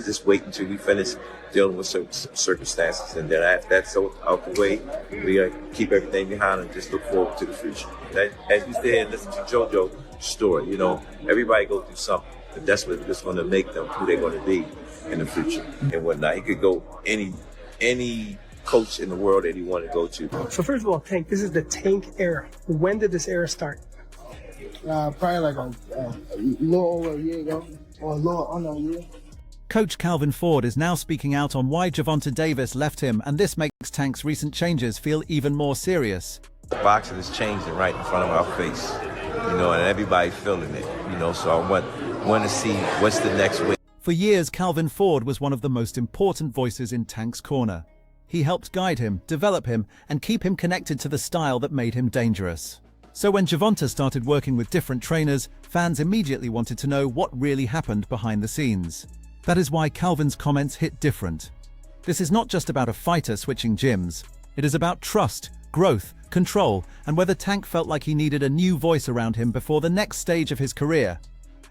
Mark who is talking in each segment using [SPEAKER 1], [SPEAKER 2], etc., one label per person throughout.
[SPEAKER 1] just wait until we finish dealing with certain circumstances, and then after that's out the way, we keep everything behind and just look forward to the future. As you said, listen to JoJo's story. You know, everybody goes through something, but that's what's going to make them who they're going to be in the future and whatnot. He could go any coach in the world that he wanted to go to.
[SPEAKER 2] So first of all, Tank, this is the Tank era. When did this era start?
[SPEAKER 3] Probably like a little over a year ago, or a little under a year.
[SPEAKER 4] Coach Calvin Ford is now speaking out on why Gervonta Davis left him, and this makes Tank's recent changes feel even more serious.
[SPEAKER 1] Boxing is changing right in front of our face, you know, and everybody's feeling it, you know, so I want to see what's the next way.
[SPEAKER 4] For years, Calvin Ford was one of the most important voices in Tank's corner. He helped guide him, develop him, and keep him connected to the style that made him dangerous. So when Gervonta started working with different trainers, fans immediately wanted to know what really happened behind the scenes. That is why Calvin's comments hit different. This is not just about a fighter switching gyms. It is about trust, growth, control, and whether Tank felt like he needed a new voice around him before the next stage of his career.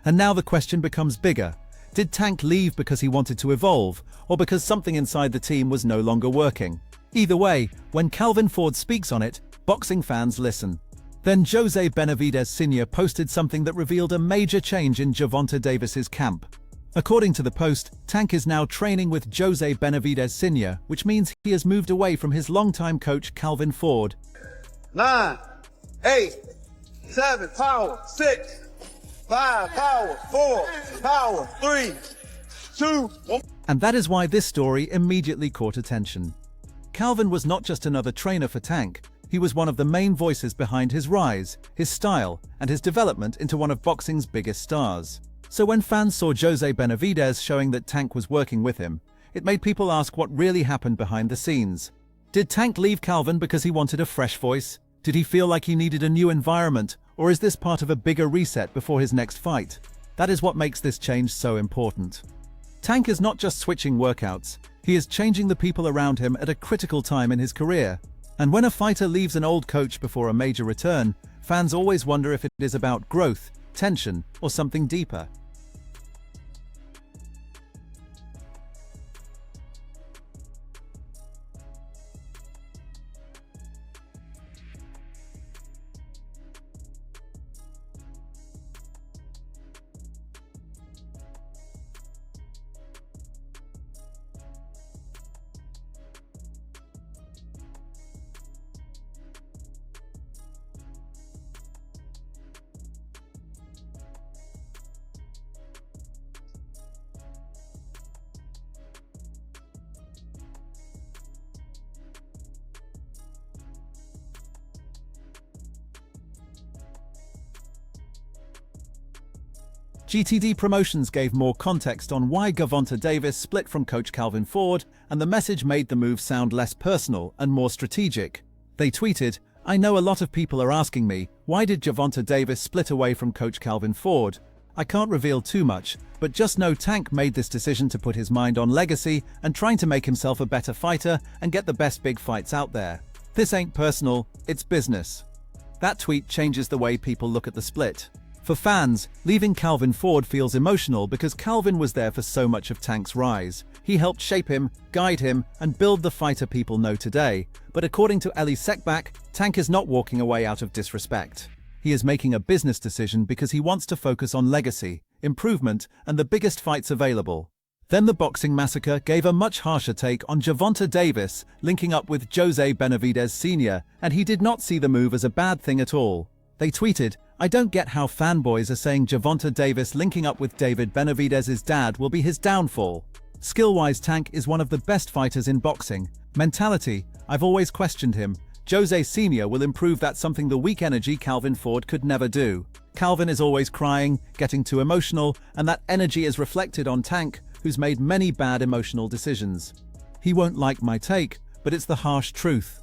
[SPEAKER 4] And now the question becomes bigger. Did Tank leave because he wanted to evolve, or because something inside the team was no longer working? Either way, when Calvin Ford speaks on it, boxing fans listen. Then Jose Benavidez Sr. posted something that revealed a major change in Gervonta Davis's camp. According to the post, Tank is now training with Jose Benavidez Sr., which means he has moved away from his longtime coach Calvin Ford.
[SPEAKER 5] 9, 8, 7, power, 6, 5, power, 4, power, 3, 2, 1.
[SPEAKER 4] And that is why this story immediately caught attention. Calvin was not just another trainer for Tank. He was one of the main voices behind his rise, his style, and his development into one of boxing's biggest stars. So when fans saw Jose Benavidez showing that Tank was working with him, it made people ask what really happened behind the scenes. Did Tank leave Calvin because he wanted a fresh voice? Did he feel like he needed a new environment? Or is this part of a bigger reset before his next fight? That is what makes this change so important. Tank is not just switching workouts, he is changing the people around him at a critical time in his career. And when a fighter leaves an old coach before a major return, fans always wonder if it is about growth, tension, or something deeper. GTD Promotions gave more context on why Gervonta Davis split from coach Calvin Ford, and the message made the move sound less personal and more strategic. They tweeted, "I know a lot of people are asking me, why did Gervonta Davis split away from coach Calvin Ford? I can't reveal too much, but just know Tank made this decision to put his mind on legacy and trying to make himself a better fighter and get the best big fights out there. This ain't personal, it's business." That tweet changes the way people look at the split. For fans, leaving Calvin Ford feels emotional because Calvin was there for so much of Tank's rise. He helped shape him, guide him, and build the fighter people know today. But according to Eli Sekbak, Tank is not walking away out of disrespect. He is making a business decision because he wants to focus on legacy, improvement, and the biggest fights available. Then the Boxing Massacre gave a much harsher take on Gervonta Davis, linking up with Jose Benavidez Sr., and he did not see the move as a bad thing at all. They tweeted, "I don't get how fanboys are saying Gervonta Davis linking up with David Benavidez's dad will be his downfall. Skill-wise, Tank is one of the best fighters in boxing. Mentality, I've always questioned him. Jose Sr. will improve that, something the weak energy Calvin Ford could never do. Calvin is always crying, getting too emotional, and that energy is reflected on Tank, who's made many bad emotional decisions. He won't like my take, but it's the harsh truth.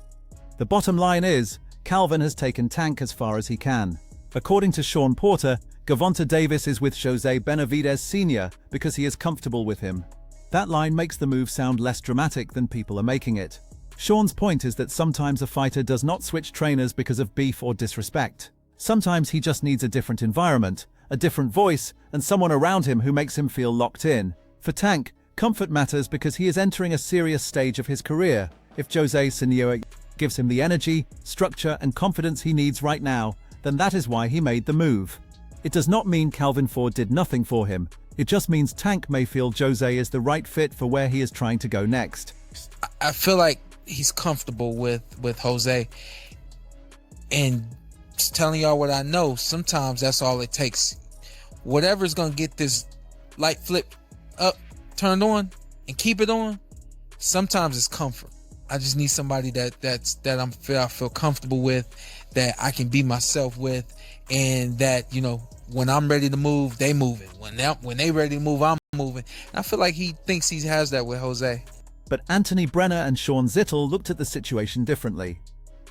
[SPEAKER 4] The bottom line is, Calvin has taken Tank as far as he can. According to Sean Porter, Gervonta Davis is with Jose Benavidez Sr. because he is comfortable with him. That line makes the move sound less dramatic than people are making it. Sean's point is that sometimes a fighter does not switch trainers because of beef or disrespect. Sometimes he just needs a different environment, a different voice, and someone around him who makes him feel locked in. For Tank, Comfort matters because he is entering a serious stage of his career. If Jose Simeone gives him the energy, structure, and confidence he needs right now, then that is why he made the move. It does not mean Calvin Ford did nothing for him. It just means Tank may feel Jose is the right fit for where he is trying to go next.
[SPEAKER 6] I feel like he's comfortable with Jose. And just telling y'all what I know, sometimes that's all it takes. Whatever's going to get this light flip up, turned on, and keep it on, sometimes it's comfort. I just need somebody I feel comfortable with, that I can be myself with, and that, you know, when I'm ready to move, they moving. When they ready to move, I'm moving. And I feel like he thinks he has that with Jose.
[SPEAKER 4] But Anthony Brenner and Sean Zittel looked at the situation differently.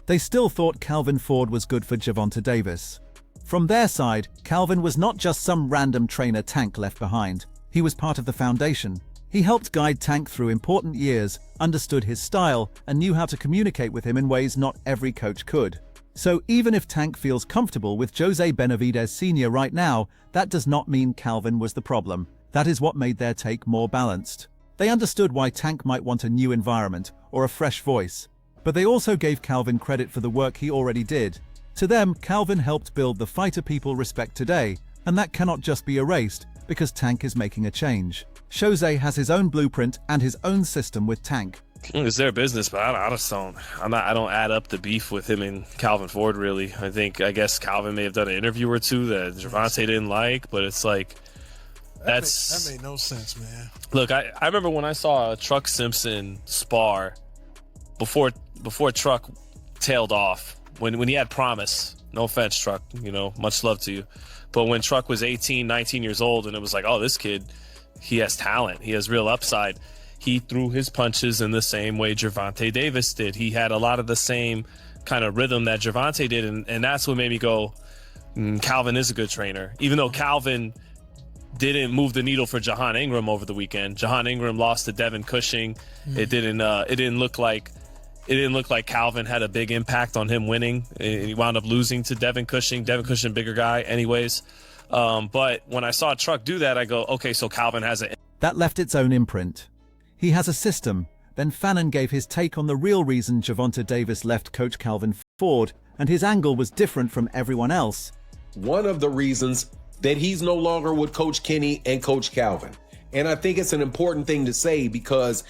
[SPEAKER 4] They still thought Calvin Ford was good for Gervonta Davis. From their side, Calvin was not just some random trainer Tank left behind. He was part of the foundation. He helped guide Tank through important years, understood his style, and knew how to communicate with him in ways not every coach could. So even if Tank feels comfortable with Jose Benavidez Sr. right now, that does not mean Calvin was the problem. That is what made their take more balanced. They understood why Tank might want a new environment or a fresh voice. But they also gave Calvin credit for the work he already did. To them, Calvin helped build the fighter people respect today, and that cannot just be erased because Tank is making a change. Jose has his own blueprint and his own system with Tank.
[SPEAKER 7] It's their business, but I don't add up the beef with him and Calvin Ford, really. I guess Calvin may have done an interview or two that Gervonta didn't like, but it's like, that
[SPEAKER 8] made no sense, man.
[SPEAKER 7] Look, I remember when I saw Truck Simpson spar before Truck tailed off, when he had promise. No offense, Truck, you know, much love to you. But when Truck was 18, 19 years old, and it was like, oh, this kid, he has talent. He has real upside. He threw his punches in the same way Gervonta Davis did. He had a lot of the same kind of rhythm that Gervonta did, and that's what made me go, Calvin is a good trainer. Even though Calvin didn't move the needle for Jahan Ingram over the weekend. Jahan Ingram lost to Devin Cushing. It didn't look like Calvin had a big impact on him winning. He wound up losing to Devin Cushing. Devin Cushing, bigger guy anyways. But when I saw Truck do that, I go, okay, so Calvin has it.
[SPEAKER 4] That left its own imprint. He has a system. Then Fannin gave his take on the real reason Gervonta Davis left coach Calvin Ford, and his angle was different from everyone else.
[SPEAKER 9] One of the reasons that he's no longer with Coach Kenny and Coach Calvin. And I think it's an important thing to say because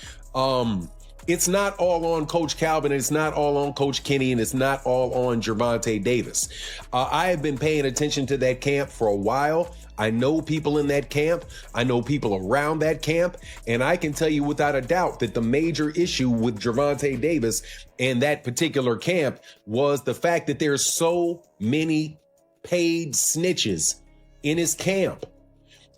[SPEAKER 9] it's not all on Coach Calvin, it's not all on Coach Kenny, and it's not all on Gervonta Davis. I have been paying attention to that camp for a while. I know people in that camp. I know people around that camp. And I can tell you without a doubt that the major issue with Gervonta Davis and that particular camp was the fact that there's so many paid snitches in his camp.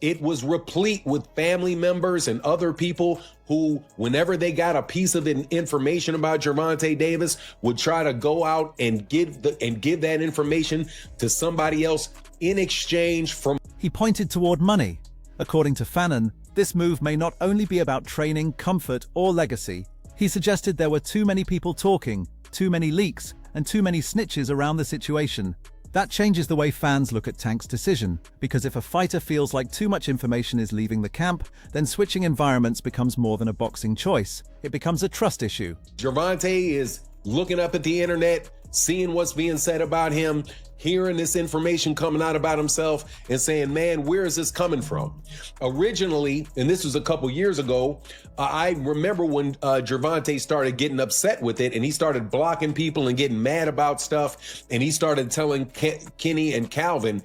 [SPEAKER 9] It was replete with family members and other people who, whenever they got a piece of information about Gervonta Davis, would try to go out and give that information to somebody else in exchange from.
[SPEAKER 4] He pointed toward money. According to Fannin, this move may not only be about training, comfort, or legacy. He suggested there were too many people talking, too many leaks, and too many snitches around the situation. That changes the way fans look at Tank's decision, because if a fighter feels like too much information is leaving the camp, then switching environments becomes more than a boxing choice. It becomes a trust issue.
[SPEAKER 9] Gervonta is looking up at the internet, seeing what's being said about him, hearing this information coming out about himself and saying, man, where is this coming from? Originally, and this was a couple years ago, I remember when Gervonta started getting upset with it and he started blocking people and getting mad about stuff. And he started telling Kenny and Calvin,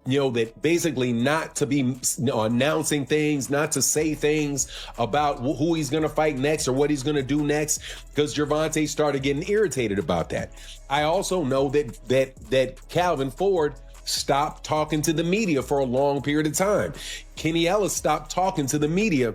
[SPEAKER 9] you know, that basically not to be announcing things, not to say things about who he's going to fight next or what he's going to do next, because Gervonta started getting irritated about that. I also know that Calvin Ford stopped talking to the media for a long period of time. Kenny Ellis stopped talking to the media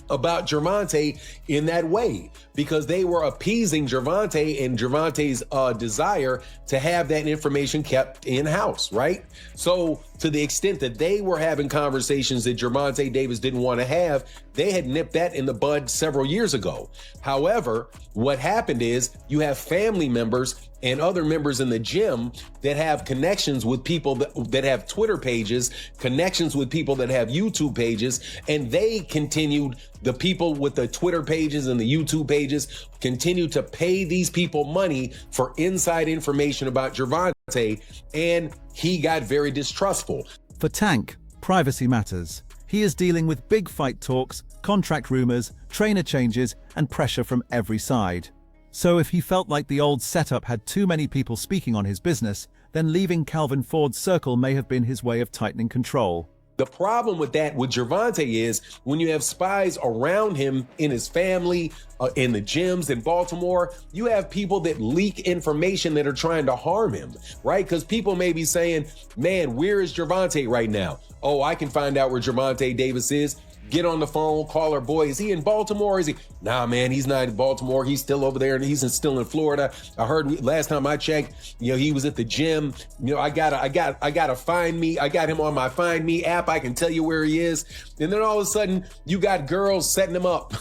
[SPEAKER 9] about Gervonta in that way because they were appeasing Gervonta and Gervonta's desire to have that information kept in-house, right? So to the extent that they were having conversations that Gervonta Davis didn't want to have, they had nipped that in the bud several years ago. However, what happened is you have family members and other members in the gym that have connections with people that have Twitter pages, connections with people that have YouTube pages, and they continued, the people with the Twitter pages and the YouTube pages continue to pay these people money for inside information about Gervonta, and he got very distrustful.
[SPEAKER 4] For Tank, privacy matters. He is dealing with big fight talks, contract rumors, trainer changes, and pressure from every side. So if he felt like the old setup had too many people speaking on his business, then leaving Calvin Ford's circle may have been his way of tightening control.
[SPEAKER 9] The problem with that, with Gervonta, is when you have spies around him in his family, in the gyms in Baltimore, you have people that leak information that are trying to harm him, right? Because people may be saying, man, where is Gervonta right now? Oh, I can find out where Gervonta Davis is. Get on the phone, call our boy. Is he in Baltimore? Is he? Nah, man, he's not in Baltimore. He's still over there, and he's still in Florida. I heard last time I checked, he was at the gym. I gotta find me. I got him on my Find Me app. I can tell you where he is. And then all of a sudden, you got girls setting him up.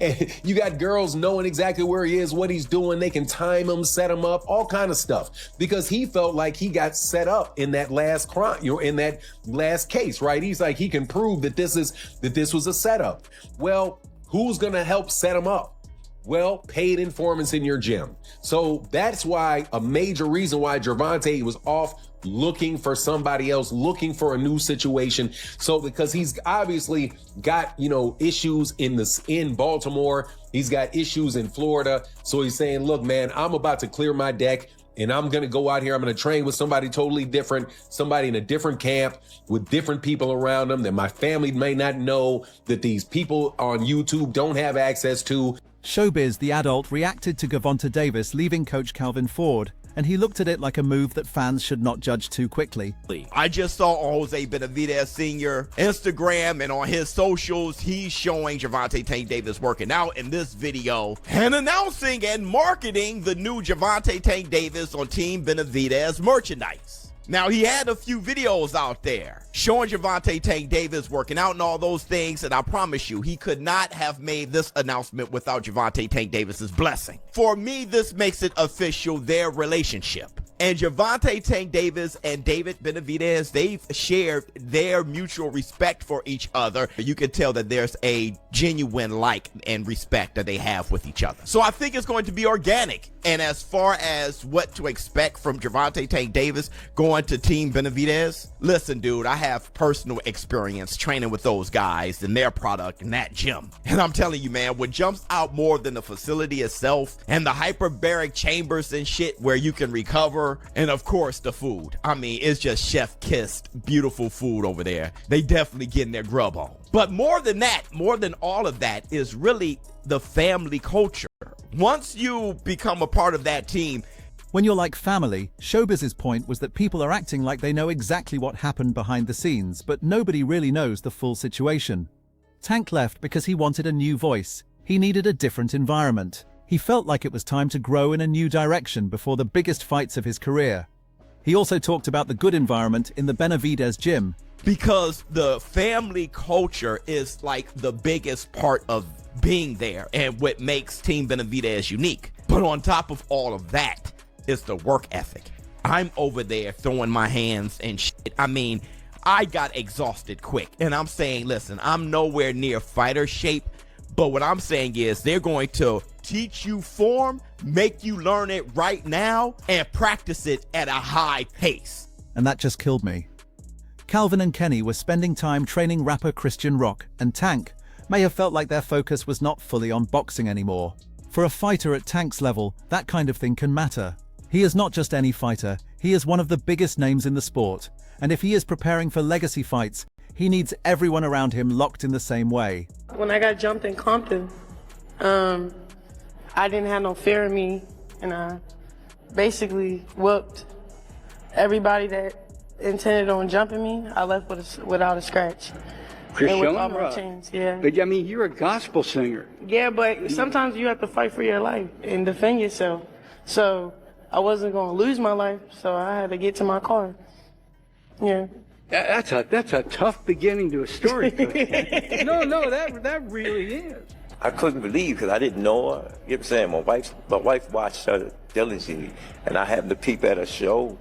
[SPEAKER 9] And you got girls knowing exactly where he is, what he's doing. They can time him, set him up, all kind of stuff. Because he felt like he got set up in that last crime, in that last case, right? He's like, he can prove that this was a setup. Well, who's going to help set him up? Well, paid informants in your gym. So that's why, a major reason why Gervonta was off looking for somebody else, looking for a new situation. So because he's obviously got, issues in Baltimore, he's got issues in Florida. So he's saying, look, man, I'm about to clear my deck. And I'm going to go out here. I'm going to train with somebody totally different, somebody in a different camp with different people around them that my family may not know, that these people on YouTube don't have access to.
[SPEAKER 4] Showbiz, the adult, reacted to Gervonta Davis leaving coach Calvin Ford, and he looked at it like a move that fans should not judge too quickly.
[SPEAKER 8] I just saw on Jose Benavidez Sr. Instagram and on his socials, he's showing Gervonta Tank Davis working out in this video and announcing and marketing the new Gervonta Tank Davis on Team Benavidez merchandise. Now, he had a few videos out there showing Gervonta Tank Davis working out and all those things, and I promise you, he could not have made this announcement without Gervonta Tank Davis's blessing. For me, this makes it official, their relationship. And Gervonta Tank Davis and David Benavidez, they've shared their mutual respect for each other. You can tell that there's a genuine like and respect that they have with each other. So I think it's going to be organic. And as far as what to expect from Gervonta Tank Davis going to Team Benavidez, listen, dude, I have personal experience training with those guys and their product in that gym. And I'm telling you, man, what jumps out more than the facility itself and the hyperbaric chambers and shit where you can recover, and of course the food. I mean, it's just chef-kissed, beautiful food over there. They definitely getting their grub on. But more than that, more than all of that, is really the family culture. Once you become a part of that team,
[SPEAKER 4] when you're like family, Showbiz's point was that people are acting like they know exactly what happened behind the scenes, but nobody really knows the full situation. Tank left because he wanted a new voice. He needed a different environment. He felt like it was time to grow in a new direction before the biggest fights of his career. He also talked about the good environment in the Benavidez gym.
[SPEAKER 8] Because the family culture is like the biggest part of being there and what makes Team Benavidez unique. But on top of all of that is the work ethic. I'm over there throwing my hands and shit. I mean, I got exhausted quick. And I'm saying, listen, I'm nowhere near fighter shape. But what I'm saying is they're going to teach you form, make you learn it right now, and practice it at a high pace.
[SPEAKER 4] And that just killed me. Calvin and Kenny were spending time training rapper Christian Rock, and Tank may have felt like their focus was not fully on boxing anymore. For a fighter at Tank's level, that kind of thing can matter. He is not just any fighter, he is one of the biggest names in the sport, and if he is preparing for legacy fights, he needs everyone around him locked in the same way.
[SPEAKER 10] When I got jumped in Compton, I didn't have no fear in me, and I basically whooped everybody that intended on jumping me. I left without a scratch.
[SPEAKER 11] Christian
[SPEAKER 10] Rock. Yeah.
[SPEAKER 11] But I mean, you're a gospel singer.
[SPEAKER 10] Yeah, but sometimes you have to fight for your life and defend yourself. So I wasn't going to lose my life, so I had to get to my car. Yeah.
[SPEAKER 11] That's a tough beginning to a story, Coach. No, that really is.
[SPEAKER 1] I couldn't believe because I didn't know her. You know what I'm saying? My wife watched her diligently, and I happened to peep at her show,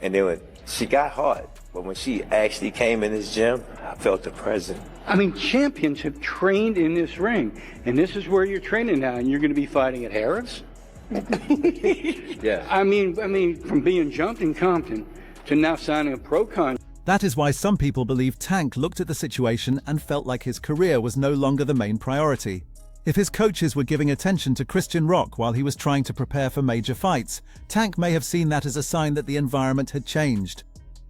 [SPEAKER 1] and then when she got hot, but when she actually came in this gym, I felt the presence.
[SPEAKER 11] I mean, champions have trained in this ring, and this is where you're training now, and you're going to be fighting at Harris?
[SPEAKER 1] Yeah.
[SPEAKER 11] I mean, from being jumped in Compton to now signing a pro contract.
[SPEAKER 4] That is why some people believe Tank looked at the situation and felt like his career was no longer the main priority. If his coaches were giving attention to Christian Rock while he was trying to prepare for major fights, Tank may have seen that as a sign that the environment had changed.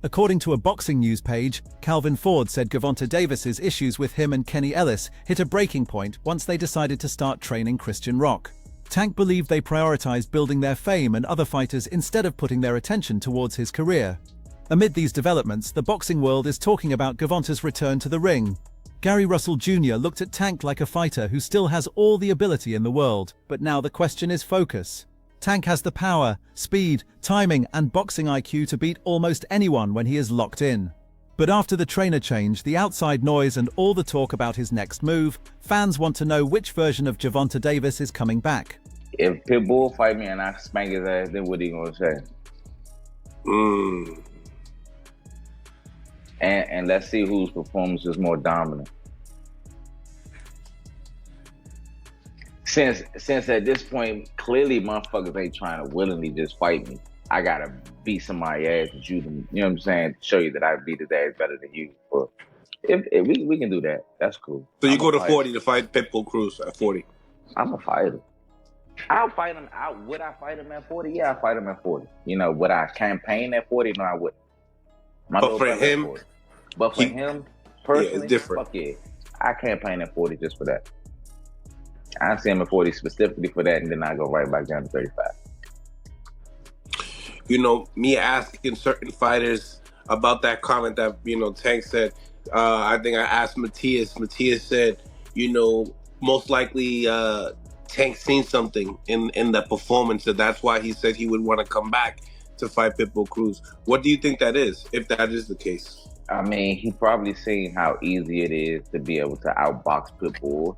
[SPEAKER 4] According to a boxing news page, Calvin Ford said Gervonta Davis's issues with him and Kenny Ellis hit a breaking point once they decided to start training Christian Rock. Tank believed they prioritized building their fame and other fighters instead of putting their attention towards his career. Amid these developments, the boxing world is talking about Gervonta's return to the ring. Gary Russell Jr. looked at Tank like a fighter who still has all the ability in the world, but now the question is focus. Tank has the power, speed, timing, and boxing IQ to beat almost anyone when he is locked in. But after the trainer change, the outside noise, and all the talk about his next move, fans want to know which version of Gervonta Davis is coming back.
[SPEAKER 12] If Pitbull fight me and I spank his ass, then what are you gonna say? And let's see whose performance is more dominant. Since at this point, clearly motherfuckers ain't trying to willingly just fight me. I gotta beat somebody's ass that you know what I'm saying, show you that I beat his ass better than you. But if we can do that, that's cool.
[SPEAKER 13] So you go to 40 to fight Pitbull Cruz at 40?
[SPEAKER 12] I'm a fighter. I'll fight him. Would I fight him at 40? Yeah, I fight him at 40. You know, would I campaign at 40? No, I wouldn't.
[SPEAKER 13] But for him,
[SPEAKER 12] him personally,
[SPEAKER 13] it's different.
[SPEAKER 12] Fuck yeah. I campaign at 40 just for that. I see him at 40 specifically for that, and then I go right back down to 35.
[SPEAKER 13] You know, me asking certain fighters about that comment that, you know, Tank said, I think I asked Matias. Matias said, you know, most likely Tank seen something in the performance, so that's why he said he would want to come back to fight Pitbull Cruz. What do you think that is, if that is the case?
[SPEAKER 12] I mean, he probably seen how easy it is to be able to outbox Pitbull.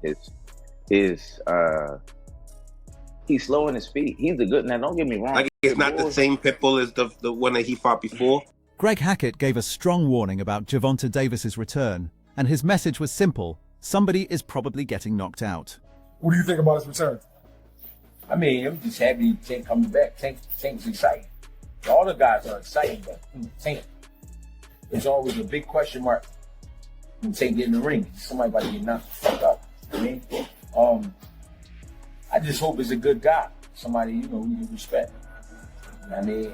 [SPEAKER 12] He's slow in his feet. He's a good, now don't get me wrong.
[SPEAKER 13] Like, it's not the same Pitbull as the one that he fought before?
[SPEAKER 4] Greg Hackett gave a strong warning about Gervonta Davis's return, and his message was simple: somebody is probably getting knocked out.
[SPEAKER 14] What do you think about his return?
[SPEAKER 15] I mean, I'm just happy Tank coming back. Tank's exciting. All the guys are exciting, but Tank, there's always a big question mark when Tank get in the ring. Somebody about to get knocked the fuck out. I mean, I just hope it's a good guy. Somebody, you know, we can respect. I mean,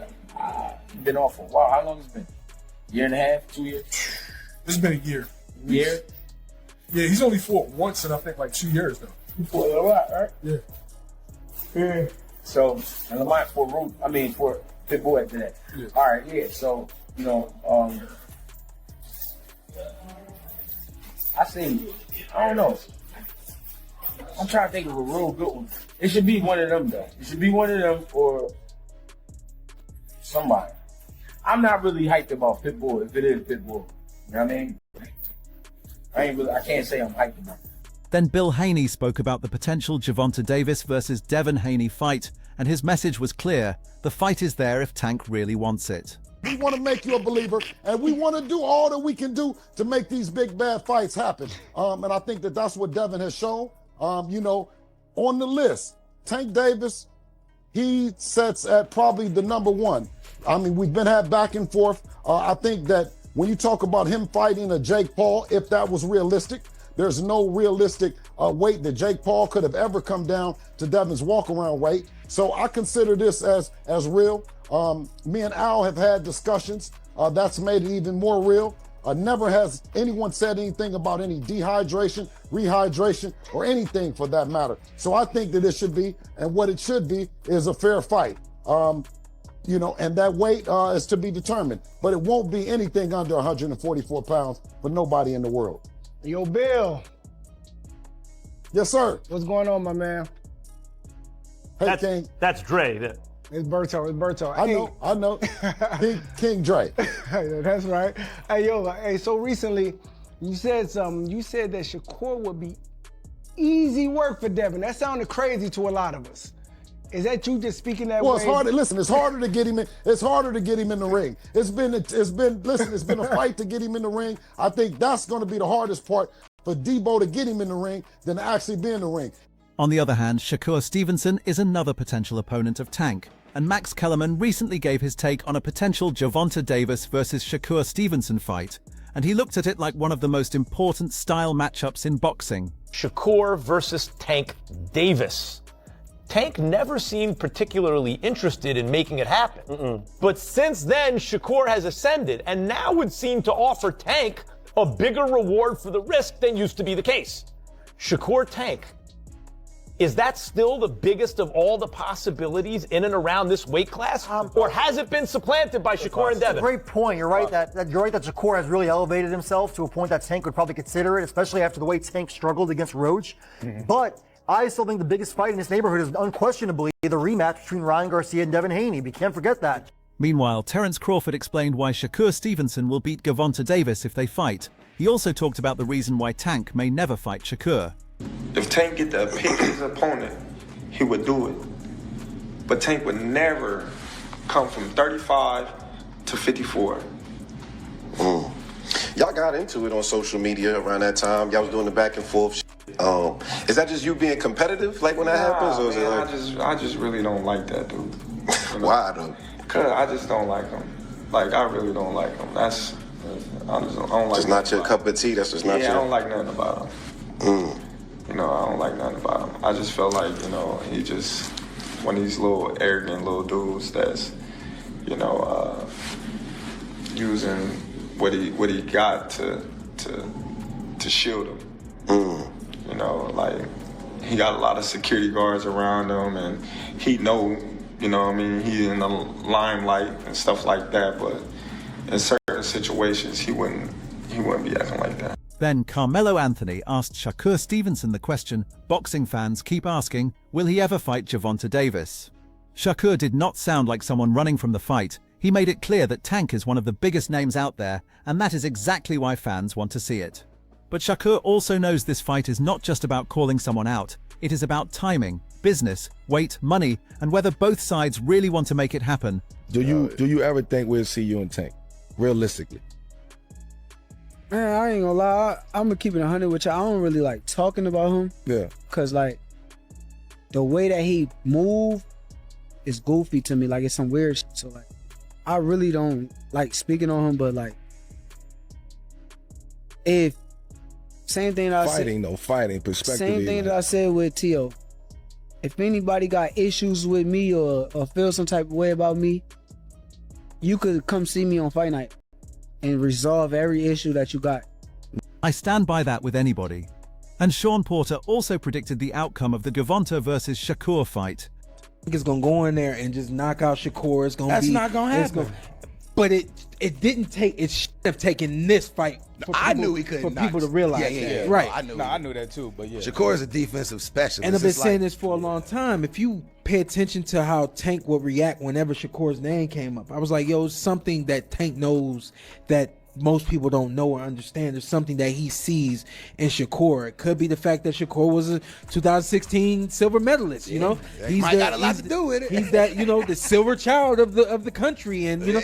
[SPEAKER 15] he's been off for a while. How long has it been? Year and a half? 2 years?
[SPEAKER 14] It's been a year.
[SPEAKER 15] Year?
[SPEAKER 14] Yeah, he's only fought once in I think like 2 years though.
[SPEAKER 15] He fought a lot, right?
[SPEAKER 14] Yeah.
[SPEAKER 15] Yeah. So, and Lamont for Pitbull after that. Yeah. All right, yeah. So, you know, I don't know. I'm trying to think of a real good one. It should be one of them, though. It should be one of them or somebody. I'm not really hyped about Pitbull if it is Pitbull. You know what I mean? I can't say I'm hyped about it.
[SPEAKER 4] Then Bill Haney spoke about the potential Gervonta Davis versus Devin Haney fight, and his message was clear: the fight is there if Tank really wants it.
[SPEAKER 16] We want to make you a believer, and we want to do all that we can do to make these big, bad fights happen. And I think that that's what Devin has shown. You know, on the list, Tank Davis, he sets at probably the number one. I mean, we've been had back and forth. I think that when you talk about him fighting a Jake Paul, if that was realistic, there's no realistic weight that Jake Paul could have ever come down to Devin's walk-around weight. So I consider this as real. Me and Al have had discussions. That's made it even more real. Never has anyone said anything about any dehydration, rehydration, or anything for that matter. So I think that it should be, and what it should be, is a fair fight. You know, and that weight is to be determined. But it won't be anything under 144 pounds for nobody in the world.
[SPEAKER 3] Yo, Bill.
[SPEAKER 16] Yes, sir.
[SPEAKER 3] What's going on, my man?
[SPEAKER 16] Hey, King.
[SPEAKER 17] That's Dre.
[SPEAKER 3] It's Berto. It's Berto.
[SPEAKER 16] I know. King Dre.
[SPEAKER 3] That's right. Hey, yo, so recently you said something. You said that Shakur would be easy work for Devin. That sounded crazy to a lot of us. Is that you just speaking that way?
[SPEAKER 16] Well, it's harder. Listen, it's harder to get him in. It's harder to get him in the ring. It's been a fight to get him in the ring. I think that's going to be the hardest part for Debo to get him in the ring than to actually be in the ring.
[SPEAKER 4] On the other hand, Shakur Stevenson is another potential opponent of Tank, and Max Kellerman recently gave his take on a potential Gervonta Davis versus Shakur Stevenson fight, and he looked at it like one of the most important style matchups in boxing.
[SPEAKER 17] Shakur versus Tank Davis. Tank never seemed particularly interested in making it happen. But since then, Shakur has ascended and now would seem to offer Tank a bigger reward for the risk than used to be the case. Shakur Tank. Is that still the biggest of all the possibilities in and around this weight class? Or has it been supplanted by Shakur and Devin?
[SPEAKER 18] Great point. You're right that Shakur has really elevated himself to a point that Tank would probably consider it, especially after the way Tank struggled against Roach. But I still think the biggest fight in this neighborhood is unquestionably the rematch between Ryan Garcia and Devin Haney. We can't forget that.
[SPEAKER 4] Meanwhile, Terence Crawford explained why Shakur Stevenson will beat Gervonta Davis if they fight. He also talked about the reason why Tank may never fight Shakur.
[SPEAKER 19] If Tank get to pick his opponent, he would do it. But Tank would never come from 35 to 54.
[SPEAKER 20] Y'all got into it on social media around that time. Y'all was doing the back and forth. Is that just you being competitive, like when that happens, or is it like...
[SPEAKER 19] I just really don't like that dude. You know?
[SPEAKER 20] Why though?
[SPEAKER 19] Cause I just don't like him. Like I really don't like him. I don't like.
[SPEAKER 20] Just not your cup of tea. That's just not your.
[SPEAKER 19] Yeah, I don't like nothing about him. You know, I don't like nothing about him. I just feel like, you know, he just one of these little arrogant little dudes that's, you know, using what he got to shield him. You know, like he got a lot of security guards around him, and he know, you know what I mean, he in the limelight and stuff like that, but in certain situations he wouldn't be acting like that.
[SPEAKER 4] Then Carmelo Anthony asked Shakur Stevenson the question boxing fans keep asking, will he ever fight Gervonta Davis? Shakur did not sound like someone running from the fight. He made it clear that Tank is one of the biggest names out there, and that is exactly why fans want to see it. But Shakur also knows this fight is not just about calling someone out. It is about timing, business, weight, money, and whether both sides really want to make it happen.
[SPEAKER 21] Do you ever think we'll see you and Tank, realistically?
[SPEAKER 3] Man, I ain't gonna lie. I'm gonna keep it 100 with you. I don't really like talking about him.
[SPEAKER 21] Yeah.
[SPEAKER 3] Cause like the way that he move is goofy to me. Like it's some weird shit. So like I really don't like speaking on him. But like if same thing that
[SPEAKER 21] fighting perspective.
[SPEAKER 3] Same thing that I said with T.O. If anybody got issues with me or feel some type of way about me, you could come see me on fight night and resolve every issue that you got.
[SPEAKER 4] I stand by that with anybody. And Sean Porter also predicted the outcome of the Gervonta versus Shakur fight.
[SPEAKER 6] I think it's gonna go in there and just knock out Shakur. It's gonna
[SPEAKER 8] That's not gonna happen.
[SPEAKER 6] But it didn't take. It should have taken this fight.
[SPEAKER 8] I knew he couldn't.
[SPEAKER 6] For people to realize.
[SPEAKER 8] Yeah.
[SPEAKER 6] Right.
[SPEAKER 8] I knew that too. But yeah,
[SPEAKER 21] Shakur is a defensive specialist.
[SPEAKER 6] And I've been saying this for a long time. If you pay attention to how Tank would react whenever Shakur's name came up, I was like, yo, it's something that Tank knows that most people don't know or understand. There's something that he sees in Shakur. It could be the fact that Shakur was a 2016 silver medalist. You know,
[SPEAKER 8] he might got a lot to do with it.
[SPEAKER 6] He's that, you know, the silver child of the country, and you know,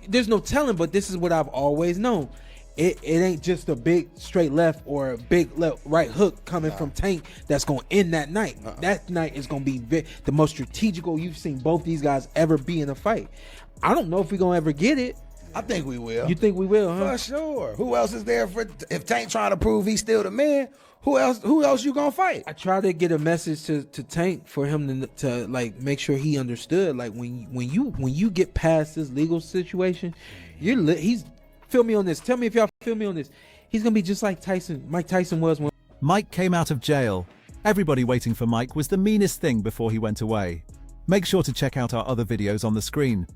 [SPEAKER 6] there's no telling. But this is what I've always known. It ain't just a big straight left or a big left right hook coming from Tank that's going to end that night. That night is going to be the most strategical you've seen both these guys ever be in a fight. I don't know if we're going to ever get it.
[SPEAKER 8] I think we will.
[SPEAKER 6] You think we will, huh?
[SPEAKER 8] For sure. Who else is there for if Tank trying to prove he's still the man? Who else you gonna fight?
[SPEAKER 6] I tried to get a message to Tank for him to like make sure he understood. Like when you get past this legal situation, he's feel me on this. Tell me if y'all feel me on this. He's gonna be just like Mike Tyson was when
[SPEAKER 4] Mike came out of jail. Everybody waiting for Mike was the meanest thing before he went away. Make sure to check out our other videos on the screen.